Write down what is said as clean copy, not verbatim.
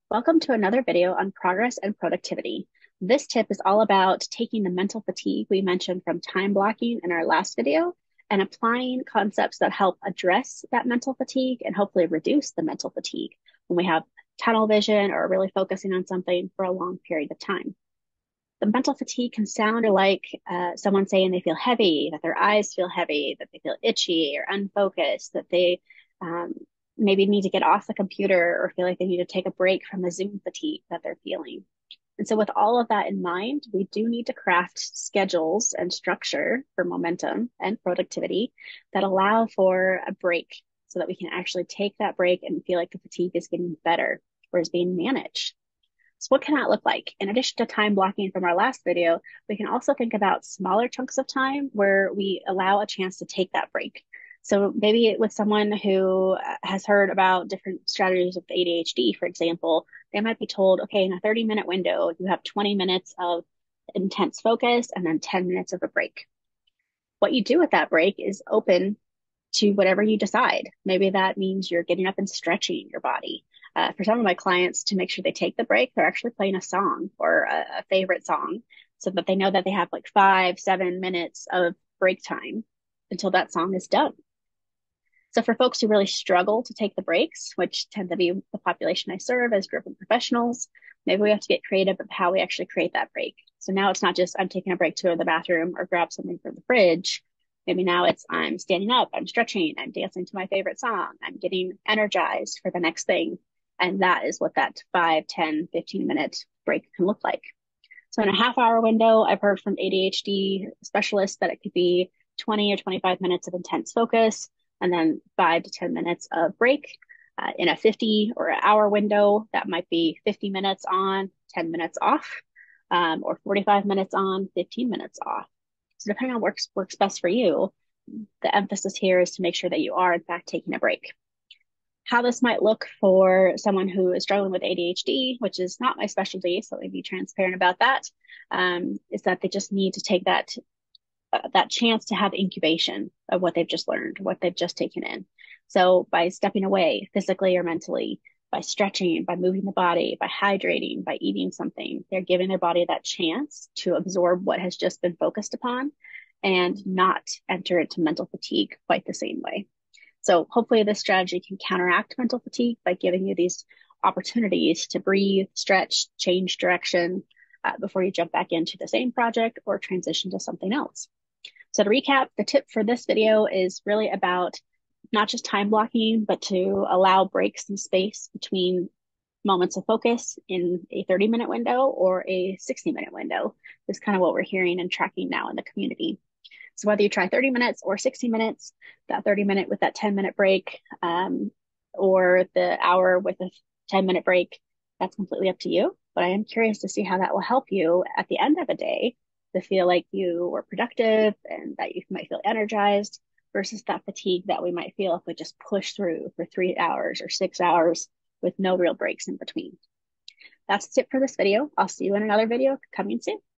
Welcome to another video on progress and productivity. This tip is all about taking the mental fatigue we mentioned from time blocking in our last video and applying concepts that help address that mental fatigue and hopefully reduce the mental fatigue when we have tunnel vision or really focusing on something for a long period of time. The mental fatigue can sound like someone saying they feel heavy, that their eyes feel heavy, that they feel itchy or unfocused, that they um, maybe need to get off the computer or feel like they need to take a break from the Zoom fatigue that they're feeling. And so, with all of that in mind, we do need to craft schedules and structure for momentum and productivity that allow for a break so that we can actually take that break and feel like the fatigue is getting better or is being managed. So what can that look like? In addition to time blocking from our last video, we can also think about smaller chunks of time where we allow a chance to take that break. So maybe with someone who has heard about different strategies with ADHD, for example, they might be told, okay, in a 30-minute window, you have 20 minutes of intense focus and then 10 minutes of a break. What you do with that break is open to whatever you decide. Maybe that means you're getting up and stretching your body. For some of my clients, to make sure they take the break, they're actually playing a song or a favorite song so that they know that they have like 5, 7 minutes of break time until that song is done. So for folks who really struggle to take the breaks, which tend to be the population I serve as group of professionals, maybe we have to get creative with how we actually create that break. So now it's not just I'm taking a break to the bathroom or grab something from the fridge. Maybe now it's I'm standing up, I'm stretching, I'm dancing to my favorite song, I'm getting energized for the next thing. And that is what that 5, 10, 15-minute break can look like. So in a half-hour window, I've heard from ADHD specialists that it could be 20 or 25 minutes of intense focus and then 5 to 10 minutes of break. In a 50 or an hour window, that might be 50 minutes on, 10 minutes off, or 45 minutes on, 15 minutes off. So depending on what works best for you, the emphasis here is to make sure that you are in fact taking a break. How this might look for someone who is struggling with ADHD, which is not my specialty, so let me be transparent about that, is that they just need to take that chance to have incubation of what they've just learned, what they've just taken in. So by stepping away physically or mentally, by stretching, by moving the body, by hydrating, by eating something, they're giving their body that chance to absorb what has just been focused upon and not enter into mental fatigue quite the same way. So hopefully this strategy can counteract mental fatigue by giving you these opportunities to breathe, stretch, change direction before you jump back into the same project or transition to something else. So to recap, the tip for this video is really about not just time blocking, but to allow breaks and space between moments of focus in a 30-minute window or a 60-minute window is kind of what we're hearing and tracking now in the community. So whether you try 30 minutes or 60 minutes, that 30-minute with that 10-minute break, or the hour with a 10-minute break, that's completely up to you. But I am curious to see how that will help you at the end of a day to feel like you were productive and that you might feel energized versus that fatigue that we might feel if we just push through for 3 hours or 6 hours with no real breaks in between. That's it for this video. I'll see you in another video coming soon.